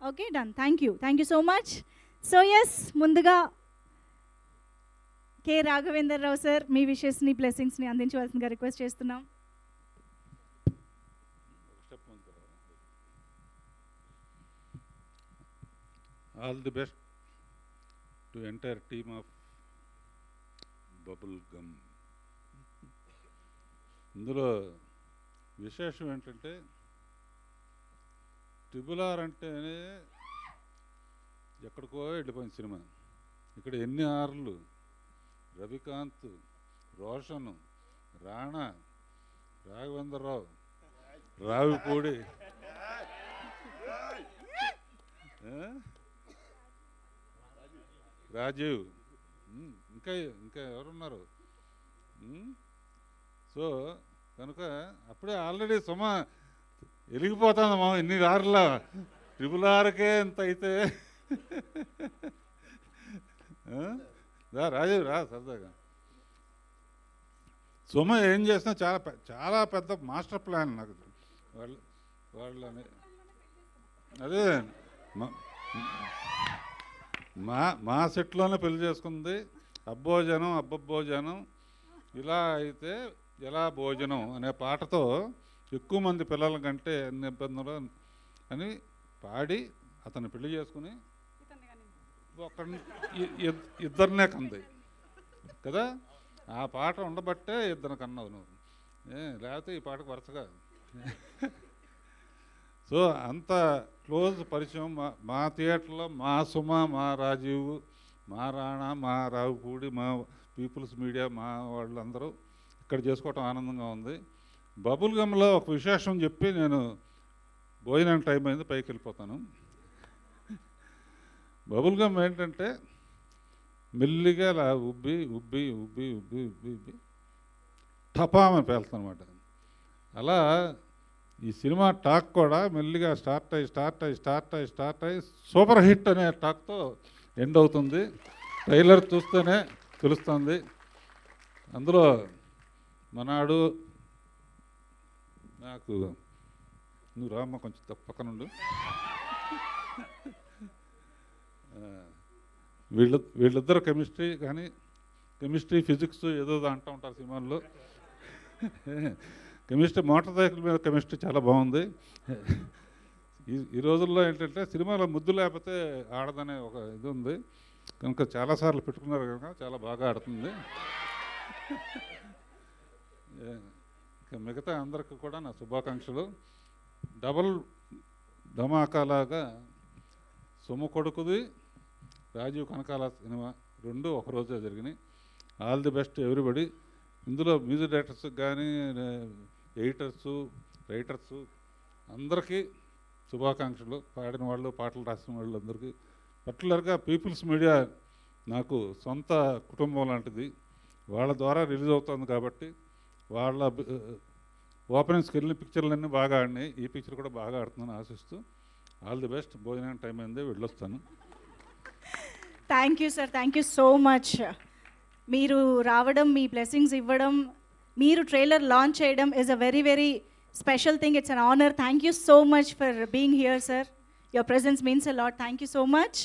Okay, done. Thank you so much. So yes, ముందుగా K Raghavender Rao sir మీ విషెస్ని blessings అందించవలసిందిగా రిక్వెస్ట్ చేస్తున్నాం. All the best to entire team of Bubble Gum. ఇందులో విశేషం ఏంటంటే ట్రిబుల్ R అంటేనే ఎక్కడికో వెళ్ళిపోయింది సినిమా. ఇక్కడ ఎన్ని ఆర్లు, రవికాంత్, రోషన్, రాణా, రాఘవేంద్రరావు, రావిపూడి, రాజీవ్, ఇంకా ఇంకా ఎవరున్నారు. సో కనుక అప్పుడే ఆల్రెడీ సుమ వెలిగిపోతుందమ్మా. ఇన్ని ఆరులా ట్రిబుల్ Rకే ఎంత అయితే రాజీవ్ రా సరదాగా. సుమ ఏం చేసినా చాలా చాలా పెద్ద మాస్టర్ ప్లాన్ నాకు. వాళ్ళని అదే మా సెట్లోనే పెళ్లి చేసుకుంది. అబ్బోజనం అబ్బబ్బోజనం ఇలా అయితే ఎలా భోజనం అనే పాటతో ఎక్కువ మంది పిల్లల కంటే అన్ని ఇబ్బందులు అని పాడి అతన్ని పెళ్లి చేసుకుని ఇద్దరినే కంది కదా. ఆ పాట ఉండబట్టే ఇద్దరు కన్నావు నువ్వు, లేకపోతే ఈ పాటకు వరుసగా. సో అంత క్లోజ్ పరిచయం మా థియేటర్లో. మా సుమ, మా రాజీవ్, మా రాణా, మా రావుపూడి, మా పీపుల్స్ మీడియా, మా వాళ్ళందరూ ఇక్కడ చేసుకోవటం ఆనందంగా ఉంది. బబుల్ గమ్లో ఒక విశేషం చెప్పి నేను భోజనం టైం అయింది పైకి వెళ్ళిపోతాను. బబుల్ గమ్ ఏంటంటే మెల్లిగా అలా ఉబ్బి ఉబ్బి ఉబ్బి ఉబ్బి ఉబ్బి ఉబ్బి టపామని పేలుతుంది అనమాట. అలా ఈ సినిమా టాక్ కూడా మెల్లిగా స్టార్ట్ అయ్యి సూపర్ హిట్ అనే టాక్తో ఎండ్ అవుతుంది. ట్రైలర్ చూస్తేనే తెలుస్తుంది. అందులో మనాడు నాకు నువ్వు రామ్మ కొంచెం పక్కనుండు. వీళ్ళిద్దరు కెమిస్ట్రీ కానీ కెమిస్ట్రీ ఫిజిక్స్ ఏదో అంటూ ఉంటారు సినిమాల్లో. కెమిస్ట్రీ మోటార్ సైకిల్ మీద కెమిస్ట్రీ చాలా బాగుంది. ఈ రోజుల్లో ఏంటంటే సినిమాలో ముద్దు లేకపోతే ఆడదనే ఒక ఇది ఉంది కనుక చాలాసార్లు పెట్టుకున్నారు కనుక చాలా బాగా ఆడుతుంది. మిగతా అందరికి కూడా నా శుభాకాంక్షలు. డబుల్ ధమాకాలాగా సొమ్ము కొడుకుది, రాజీవ్ కనకాల సినిమా రెండు ఒకరోజే జరిగినాయి. All the best everybody. ఇందులో మ్యూజిక్ డైరెక్టర్స్కి కానీ ఎడిటర్సు రైటర్సు అందరికీ శుభాకాంక్షలు. పాడిన వాళ్ళు, పాటలు రాసిన వాళ్ళు అందరికీ. పర్టికులర్గా పీపుల్స్ మీడియా నాకు సొంత కుటుంబం లాంటిది. వాళ్ళ ద్వారా రిలీజ్ అవుతుంది కాబట్టి వాళ్ళ ఓపెనింగ్స్కి వెళ్ళిన పిక్చర్లన్నీ బాగా ఆడినాయి. ఈ పిక్చర్ కూడా బాగా ఆడుతుందని ఆశిస్తూ ఆల్ ది బెస్ట్. భోజనం టైం అయింది, వెళ్ళొస్తాను. Thank you sir, thank you so much. మీరు రావడం, మీ బ్లెస్సింగ్స్ ఇవ్వడం, మీరు ట్రైలర్ లాంచ్ చేయడం is a very very special thing. It's an honour. Thank you so much for being here sir. Your presence means a lot. Thank you so much.